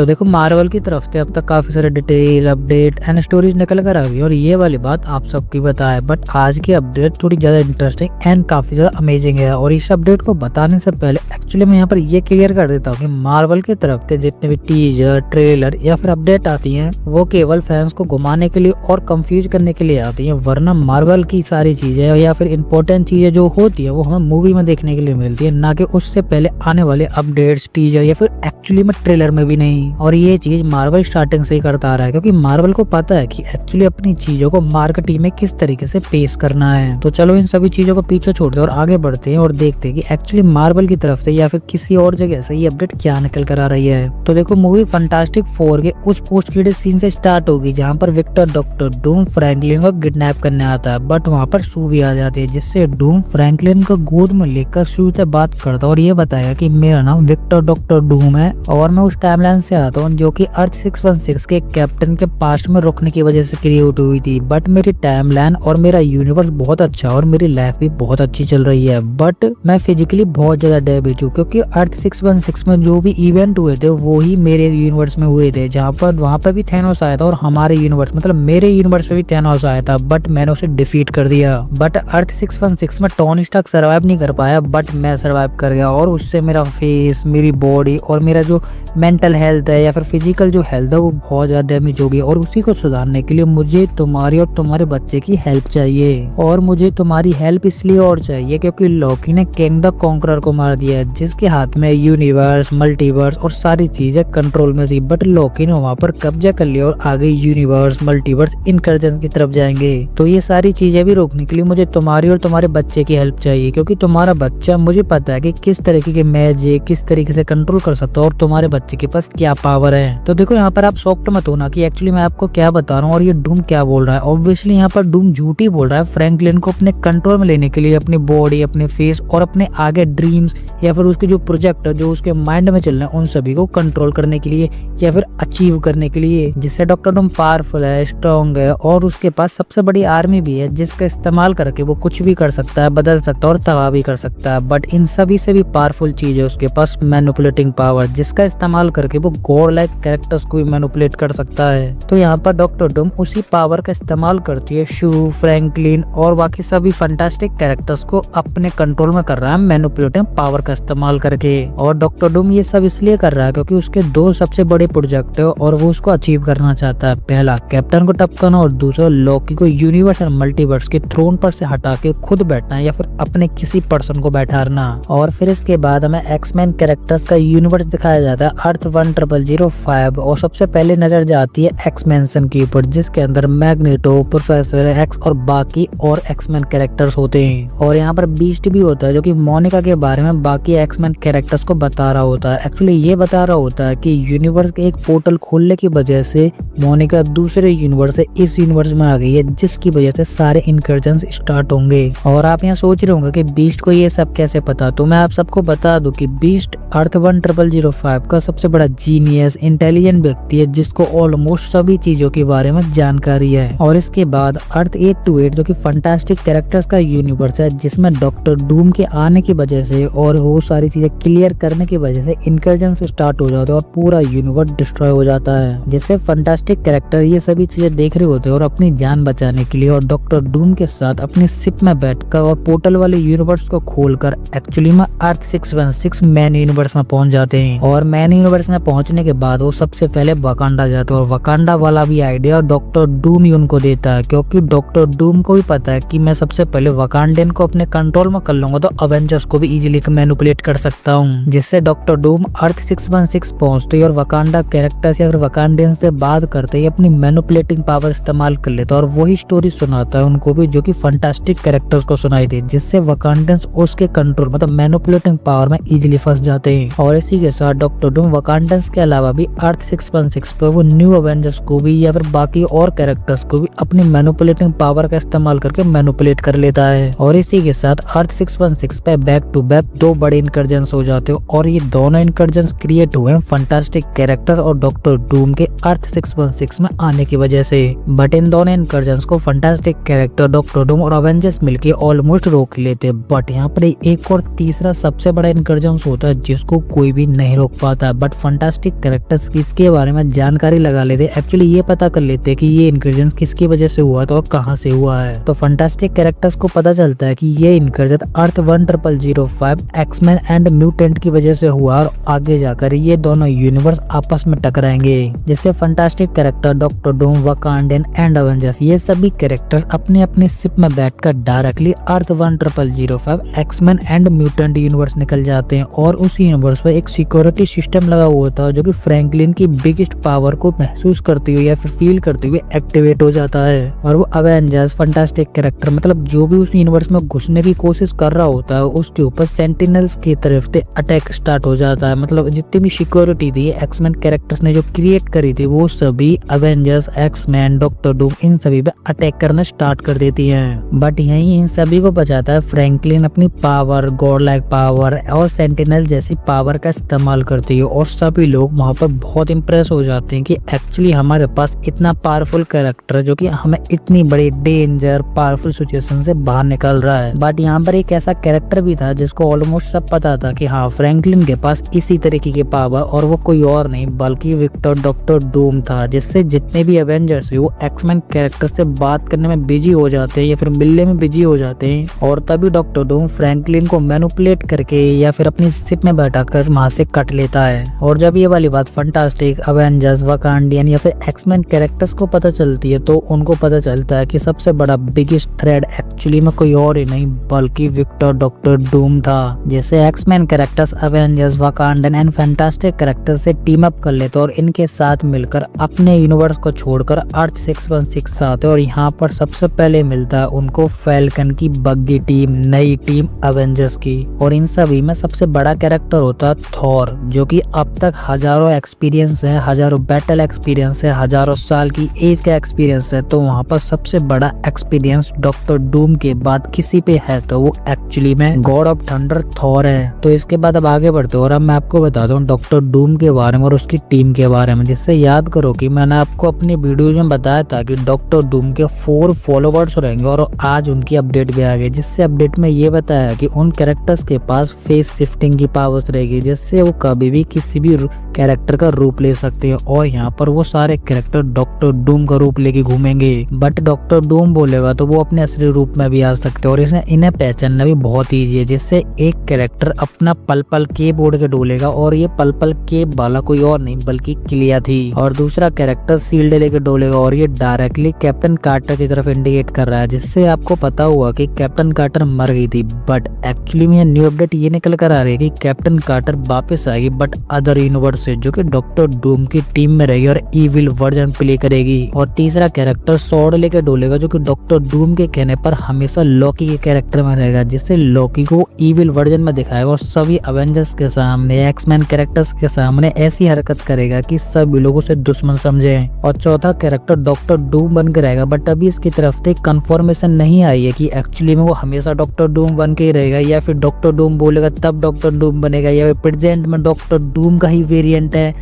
तो देखो मार्वल की तरफ से अब तक काफी सारे डिटेल अपडेट एंड स्टोरीज निकल कर आ गई और ये वाली बात आप सबकी बताए, बट आज की अपडेट थोड़ी ज्यादा इंटरेस्टिंग एंड काफी ज्यादा अमेजिंग है। और इस अपडेट को बताने से पहले एक्चुअली मैं यहाँ पर ये क्लियर कर देता हूँ कि मार्वल की तरफ से जितने भी टीजर ट्रेलर या फिर अपडेट आती हैं वो केवल फैंस को घुमाने के लिए और कंफ्यूज करने के लिए आती है, वरना मार्वल की सारी चीजें या फिर इंपॉर्टेंट चीजें जो होती है वो हमें मूवी में देखने के लिए मिलती है, ना कि उससे पहले आने वाले अपडेट्स टीजर या फिर एक्चुअली में ट्रेलर में भी नहीं। और ये चीज मार्वल स्टार्टिंग से ही करता आ रहा है, क्योंकि मार्वल को पता है कि एक्चुअली अपनी चीजों को मार्केटिंग में किस तरीके से पेश करना है। तो चलो इन सभी चीजों को पीछे छोड़ते और आगे बढ़ते हैं और देखते हैं कि एक्चुअली मार्वल की तरफ से या फिर किसी और जगह से ये अपडेट क्या निकल कर आ रही है। तो देखो मूवी फैंटास्टिक फोर के उस पोस्ट क्रेडिट सीन से स्टार्ट होगी जहाँ पर विक्टर डॉक्टर डूम फ्रैंकलिन को किडनैप करने आता है, बट वहाँ पर सू भी आ जाती है, जिससे डूम फ्रैंकलिन को गोद में लेकर सू से बात करता है और ये बताएगा कि मेरा नाम विक्टर डॉक्टर डूम है और मैं उस टाइमलाइन से आता हूँ जो कि अर्थ 616 के कैप्टन के पास्ट में रुकने की वजह से क्रिएट हुई थी। बट मेरी टाइमलाइन और मेरा यूनिवर्स बहुत अच्छा है और मेरी लाइफ भी बहुत अच्छी चल रही है, बट मैं फिजिकली बहुत ज्यादा डैमेज हूँ, क्योंकि अर्थ 616 में जो भी इवेंट हुए थे वो ही मेरे यूनिवर्स में हुए थे, जहाँ पर वहाँ पे भी थैनोस आया था और हमारे यूनिवर्स मतलब मेरे यूनिवर्स में भी थैनोस आया था, बट मैंने उसे डिफीट कर दिया। बट अर्थ 616 में टोनी स्टार्क सर्वाइव नहीं कर पाया, बट मैं सर्वाइव कर गया और उससे मेरा फेस, मेरी बॉडी और मेरा जो मेंटल हेल्थ है या फिर फिजिकल जो हेल्थ है वो बहुत ज्यादा डैमेज हो गई। और उसी को सुधारने के लिए मुझे तुम्हारी और तुम्हारे बच्चे की हेल्प चाहिए, और मुझे तुम्हारी हेल्प इसलिए और चाहिए क्योंकि लॉकी ने किंग द कॉन्करर को मार दिया है, जिसके हाथ में यूनिवर्स, मल्टीवर्स और सारी चीजें कंट्रोल में थी, बट लॉकी ने वहाँ पर कब्जा कर लिया और आगे यूनिवर्स, मल्टीवर्स, इनकर्जन की तरफ जाएंगे। तो ये सारी चीजें भी रोकने के लिए मुझे तुम्हारी और तुम्हारे बच्चे की हेल्प चाहिए, क्योंकि तुम्हारा बच्चा मुझे पता है कि किस तरीके के मैजिक किस तरीके से कंट्रोल कर सकता है और तुम्हारे बच्चे के पास क्या पावर है। तो देखो यहाँ पर आप शॉक्ड मत होना कि एक्चुअली मैं आपको क्या बता रहा हूँ और ये डूम क्या बोल रहा है। ऑब्वियसली यहाँ पर डूम झूठी बोल रहा है फ्रैंकलिन को अपने कंट्रोल में लेने के लिए, अपनी बॉडी, अपने फेस और अपने आगे ड्रीम्स या फिर उसके जो प्रोजेक्ट जो उसके माइंड में चल रहे हैं उन सभी को कंट्रोल करने के लिए या फिर अचीव करने के लिए, जिससे डॉक्टर डूम पावरफुल है, स्ट्रॉन्ग है और उसके पास सबसे बड़ी आर्मी भी है, जिसका इस्तेमाल करके वो कुछ भी कर सकता है, बदल सकता है और तबाह भी कर सकता है। बट इन सभी से भी पावरफुल चीज है उसके पास मैनिपुलेटिंग पावर, जिसका इस्तेमाल करके वो गॉड लाइक कैरेक्टर्स को भी मैनिपुलेट कर सकता है। तो यहाँ पर डॉक्टर डूम उसी पावर का इस्तेमाल करती है शू, फ्रैंकलिन और बाकी सभी फैंटास्टिक कैरेक्टर्स को अपने कंट्रोल में कर रहा है मैनिपुलेटिंग पावर का इस्तेमाल करके। और डॉक्टर डूम ये सब इसलिए कर रहा है क्योंकि उसके दो सबसे बड़े प्रोजेक्ट है और वो उसको अचीव करना चाहता है। पहला कैप्टन को टपकाना और दूसरा लॉकी को यूनिवर्स और मल्टीवर्स के थ्रोन पर से हटा के खुद बैठना या फिर अपने किसी पर्सन को बैठाना। और फिर इसके बाद हमें एक्समैन कैरेक्टर्स का यूनिवर्स दिखाया जाता है अर्थ 1005 और सबसे पहले नजर जाती है एक्समेंशन के ऊपर, जिसके अंदर मैग्नेटो, प्रोफेसर एक्स और बाकी और एक्समैन कैरेक्टर्स होते हैं। और यहाँ पर बीस्ट भी होता है जो कि मोनिका के बारे में बाकी एक्समैन कैरेक्टर्स को बता रहा होता है। एक्चुअली ये बता रहा होता है कि यूनिवर्स के एक पोर्टल खोलने की वजह से मोनिका दूसरे यूनिवर्स से इस यूनिवर्स में आ गई है, जिसकी वजह से सारे इनकर्जन स्टार्ट होंगे। और आप यहाँ सोच रहे होंगे कि बीस्ट को ये सब कैसे पता, तो मैं आप सबको बता दूं कि बीस्ट अर्थ 1005 का सबसे बड़ा जीनियस इंटेलिजेंट व्यक्ति है, जिसको ऑलमोस्ट सभी चीजों के बारे में जानकारी है। और इसके बाद अर्थ 828 जो कि फैंटास्टिक कैरेक्टर्स का यूनिवर्स है, जिसमें डॉक्टर डूम के आने की वजह से और वो सारी चीजें क्लियर करने की वजह से इनकर्जन स्टार्ट हो जाते हैं और पूरा यूनिवर्स डिस्ट्रॉय हो जाता है, जिससे फैंटास्टिक कैरेक्टर ये सभी चीजें देख रहे होते हैं और अपनी जान बचाने के लिए और डॉक्टर डूम के साथ अपनी शिप में बैठकर और पोर्टल वाले यूनिवर्स को खोलकर एक्चुअली में अर्थ 616 मैन यूनिवर्स में पहुंच जाते हैं। और मैन यूनिवर्स में पहुंचने के बाद वो सबसे पहले वकांडा जाते हैं और वकांडा वाला भी आइडिया डॉक्टर डूम ही उनको देता है, क्योंकि डॉक्टर डूम को भी पता है कि मैं सबसे पहले वकांडियन को अपने कंट्रोल में कर लूंगा तो अवेंजर्स को भी इजीली मैनिपुलेट कर सकता हूँ, जिससे डॉक्टर डूम अर्थ 616 पहुंचते ही और वकांडा कैरेक्टर्स या फिर वकांडियन से बात करते ही अपनी मैनिपुलेटिंग पावर इस्तेमाल कर लेता है और वही स्टोरी सुनाता है उनको भी जो कि फैंटास्टिक कैरेक्टर्स को सुनाई थी, जिससे वकांडियंस उसके कंट्रोल मतलब मैनिपुलेटिंग पावर में इजीली फंस जाते हैं। और इसी के साथ डॉक्टर डूम वकांडियंस के अलावा भी अर्थ 616 पर वो न्यू अवेंजर्स को भी या फिर बाकी और कैरेक्टर्स को भी अपनी मैनिपुलेटिंग पावर का इस्तेमाल करके मैनिपुलेट कर लेता है। और इसी के साथ अर्थ 616 पे बैक टू बैक दो बड़े इनकर्जन्स हो जाते हो और ये दोनों इनकर्जन्स क्रिएट हुए हैं फैंटास्टिक कैरेक्टर और डॉक्टर डूम के अर्थ 616 में आने की वजह से। बट इन दोनों इनकर्जन्स को फैंटास्टिक कैरेक्टर, डॉक्टर डूम और अवेंजर्स मिलके ऑलमोस्ट रोक लेते। बट यहाँ पर एक और तीसरा सबसे बड़ा इनकर्जन्स होता है जिसको कोई भी नहीं रोक पाता, बट फैंटास्टिक फैंटास्टिक कैरेक्टर्स किसके बारे में जानकारी लगा लेते, एक्चुअली ये पता कर लेते कि ये इंक्रेजन किसकी वजह से हुआ था और कहाँ से हुआ है। तो फैंटास्टिक कैरेक्टर्स को पता चलता है कि ये इंक्रेजन अर्थ 1005 एक्समैन एंड म्यूटेंट की वजह से हुआ और आगे जाकर ये दोनों यूनिवर्स आपस में टकराएंगे, जिससे fantastic character doctor Doom, Wakandian and Avengers ये सभी कैरेक्टर अपने अपने शिप में बैठकर directly Earth 1005 X Men and mutant universe निकल जाते हैं और उस यूनिवर्स पर एक सिक्योरिटी सिस्टम लगा हुआ था जो कि फ्रैंकलिन की बिगेस्ट पावर को महसूस करते हुए या फिर फील करते हुए एक्टिवेट हो जाता है और वो एवेंजर्स फैंटास्टिक कैरेक्टर मतलब जो भी उस यूनिवर्स में घुसने की कोशिश कर रहा होता है उसके ऊपर सेंटिनल्स की तरफ से अटैक स्टार्ट हो जाता है। मतलब जितनी भी सिक्योरिटी थी एक्समैन कैरेक्टर्स ने जो क्रिएट करी थी वो सभी एवेंजर्स, एक्समैन, डॉक्टर डूम इन सभी पे अटैक करना स्टार्ट कर देती है। बट यही इन सभी को बचाता है फ्रैंकलिन अपनी पावर, गॉड लाइक पावर और सेंटिनल जैसी पावर का इस्तेमाल करती है और सभी लोग वहाँ पर बहुत इम्प्रेस हो जाते हैं कि एक्चुअली हमारे पास इतना पावरफुल कैरेक्टर जो कि हमें इतनी बड़ी डेंजर पावरफुल सिचुएशन से बाहर निकाल रहा है। बट यहाँ पर एक ऐसा कैरेक्टर भी था जिसको ऑलमोस्ट सब पता था कि हाँ फ्रैंकलिन के पास इसी तरीके की पावर और वो कोई और नहीं बल्कि विक्टर डॉक्टर डूम था, जिससे जितने भी एवेंजर्स वो एक्समैन कैरेक्टर से बात करने में बिजी हो जाते हैं या फिर मिलने में बिजी हो जाते हैं और तभी डॉक्टर डूम फ्रैंकलिन को मैनिपुलेट करके या फिर अपनी शिप में बैठाकर वहां से कट लेता है। और जब ये वाली बात फैंटास्टिक, एवेंजर्स, वकांडियन या फिर एक्समैन कैरेक्टर्स को पता चलती है तो उनको पता चलता है कि सबसे बड़ा बिगेस्ट थ्रेट एक्चुअली में कोई और ही नहीं बल्कि विक्टर डॉक्टर डूम था। जैसे X Men characters Avengers, Wakandian and fantastic character से टीम अप कर लेते और इनके साथ मिलकर अपने यूनिवर्स को छोड़कर अर्थ 616 आते और यहाँ पर सबसे पहले मिलता है उनको फैल्कन की बग्गी टीम, नई टीम एवेंजर्स की। और इन सभी में सबसे बड़ा कैरेक्टर होता है थॉर जो कि अब तक हजारों एक्सपीरियंस है, हजारों बैटल एक्सपीरियंस है, हजारों साल की एज का एक्सपीरियंस है। तो वहाँ पर सबसे बड़ा एक्सपीरियंस डॉक्टर डूम के बाद किसी पे है तो वो एक्चुअली में गॉड ऑफ थंडर थॉर है। तो इसके बाद अब आगे बढ़ते और अब मैं आपको बताता हूँ डॉक्टर डूम के बारे में और उसकी टीम के बारे में। जिससे याद करो कि मैंने आपको अपनी वीडियो में बताया था कि डॉक्टर डूम के 4 फॉलोवर्स रहेंगे और आज उनकी अपडेट भी आ गई, जिससे अपडेट में ये बताया कि उन कैरेक्टर्स के पास फेस शिफ्टिंग की पावर्स रहेगी जिससे वो कभी भी किसी भी कैरेक्टर का रूप ले सकते हैं और यहाँ पर वो सारे कैरेक्टर डॉक्टर डूम का रूप लेके घूमेंगे। बट डॉक्टर डूम बोलेगा तो वो अपने असली रूप में भी आ सकते हैं और इन्हें पहचानना भी बहुत ईजी है। जिससे एक कैरेक्टर अपना पल पल केप ओढ़ के डोलेगा और ये पल पल केप वाला कोई और नहीं बल्कि क्लिया थी और दूसरा कैरेक्टर शील्ड लेके डोलेगा और ये डायरेक्टली कैप्टन कार्टर की तरफ इंडिकेट कर रहा है, जिससे आपको पता हुआ कि कैप्टन कार्टर मर गई थी। बट एक्चुअली में न्यू अपडेट ये निकल कर आ रही है कि कैप्टन कार्टर वापस आएगी बट अदर यूनिवर्स से, जो कि डॉक्टर डूम की टीम में रहेगी और इविल वर्जन प्ले करेगी। और तीसरा कैरेक्टर स्वॉर्ड लेके डोलेगा जो कि डॉक्टर डूम के कहने पर हमेशा लॉकी के कैरेक्टर में रहेगा, जिससे लॉकी को इविल वर्जन में दिखाएगा और सभी एवेंजर्स के सामने, एक्समैन कैरेक्टर्स के सामने ऐसी हरकत करेगा कि सभी लोग उसे दुश्मन समझे। और चौथा कैरेक्टर डॉक्टर डूम बन के रहेगा बट अभी इसकी तरफ से कंफर्मेशन नहीं आई है कि एक्चुअली में वो हमेशा डॉक्टर डूम बन के ही रहेगा या फिर डॉक्टर डूम बोलेगा तब डॉक्टर डूम बनेगा या फिर प्रेजेंट में डॉक्टर डूम का ही वेरिएंट है।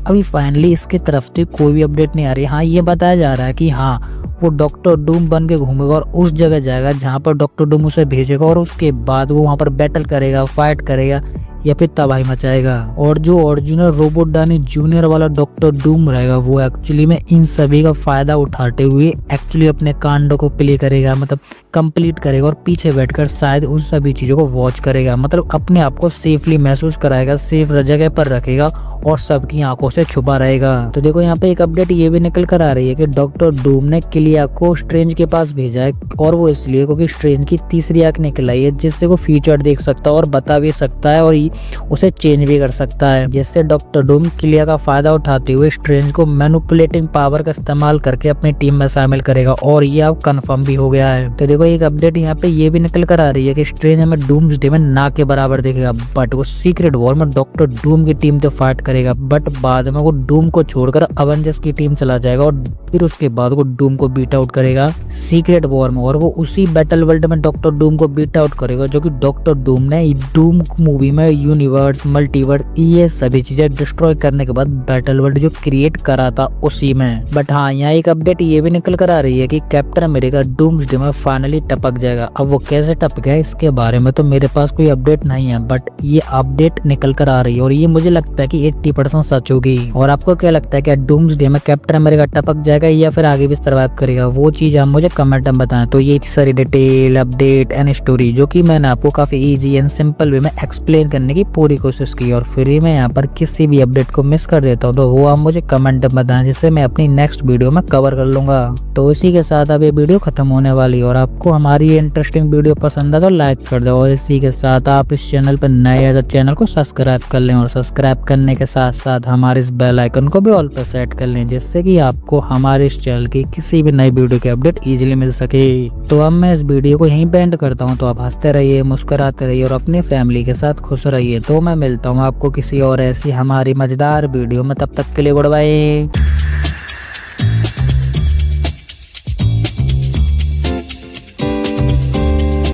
अभी फाइनली इसकी तरफ से कोई भी अपडेट नहीं आ रही। हाँ ये बताया जा रहा है कि हाँ वो डॉक्टर डूम बन के घूमेगा और उस जगह जाएगा जहाँ पर डॉक्टर डूम उसे भेजेगा और उसके बाद वो वहाँ पर बैटल करेगा, फाइट करेगा या फिर तबाही मचाएगा। और जो ओरिजिनल रोबोट डानी जूनियर वाला डॉक्टर डूम रहेगा वो एक्चुअली में इन सभी का फायदा उठाते हुए एक्चुअली अपने कांडों को प्ले करेगा, मतलब कंप्लीट करेगा और पीछे बैठकर शायद उन सभी चीजों को वॉच करेगा, मतलब अपने आप को सेफली महसूस कराएगा, सेफ जगह पर रखेगा और सबकी आंखों से छुपा रहेगा। तो देखो यहाँ पे एक अपडेट ये भी निकल कर आ रही है कि डॉक्टर डूम ने क्लिया को स्ट्रेंज के पास भेजा है और वो इसलिए क्योंकि स्ट्रेंज की तीसरी आंख निकल आई है जिससे वो फ्यूचर देख सकता है और बता भी सकता है और उसे चेंज भी कर सकता है। जिससे डॉक्टर डूम क्लिया का फायदा उठाते हुए स्ट्रेंज को मैनिपुलेटिंग पावर का इस्तेमाल करके अपनी टीम में शामिल करेगा और ये अब कंफर्म भी हो गया है। तो देखो एक अपडेट यहाँ पे ये भी निकल कर आ रही है कि स्ट्रेंज हमें डूम्सडे में ना के बराबर देखेगा बट वो सीक्रेट वॉर में डॉक्टर डूम की टीम से फाइट करेगा बट बाद में वो डूम को छोड़कर एवेंजर्स की टीम चला जाएगा और फिर उसके बाद वो डूम को बीट आउट करेगा सीक्रेट वॉर में और वो उसी बैटल वर्ल्ड में डॉक्टर डूम को बीट आउट करेगा जो कि डॉक्टर डूम ने डूम मूवी में यूनिवर्स, मल्टीवर्स, ये सभी चीजें डिस्ट्रॉय करने के बाद बैटल वर्ल्ड जो क्रिएट करा था उसी में। बट हाँ, यहाँ एक अपडेट ये भी निकल कर आ रही है कि कैप्टन अमेरिका डूम्सडे में फाइनली टपक जाएगा। अब वो कैसे टपक गया इसके बारे में तो मेरे पास कोई अपडेट नहीं है, बट ये अपडेट निकल कर आ रही है और ये मुझे लगता है कि 80% सच होगी। और आपको क्या लगता है कि डूम्सडे में कैप्टन अमेरिका टपक जाएगा या फिर आगे भी सर्वाइव करेगा, वो चीज आप मुझे कमेंट में बताएं। तो ये सारी डिटेल, अपडेट एंड स्टोरी जो कि मैंने आपको काफी इजी एंड सिंपल वे में एक्सप्लेन करने की पूरी कोशिश की, और फिर मैं यहाँ पर किसी भी अपडेट को मिस कर देता हूँ तो वो आप मुझे कमेंट में बताएं, जिससे मैं अपनी नेक्स्ट वीडियो में कवर कर लूंगा। तो इसी के साथ अब ये वीडियो खत्म होने वाली है, और आपको हमारी ये इंटरेस्टिंग वीडियो पसंद है तो लाइक कर दो, और इसी के साथ आप इस चैनल पर नए हैं तो चैनल को सब्सक्राइब कर लें, और सब्सक्राइब करने के साथ साथ हमारे इस बेल आइकन को भी ऑल पर सेट कर लें, जिससे कि आपको हमारे इस चैनल की किसी भी नई वीडियो की अपडेट इजीली मिल सके। तो अब मैं इस वीडियो को यहीं पे एंड करता हूँ। तो आप हंसते रहिए, मुस्कुराते रहिए और अपनी फैमिली के साथ खुश रहिए। तो मैं मिलता हूँ आपको किसी और ऐसी हमारी मजेदार वीडियो में, तब तक के लिए गुड बाय।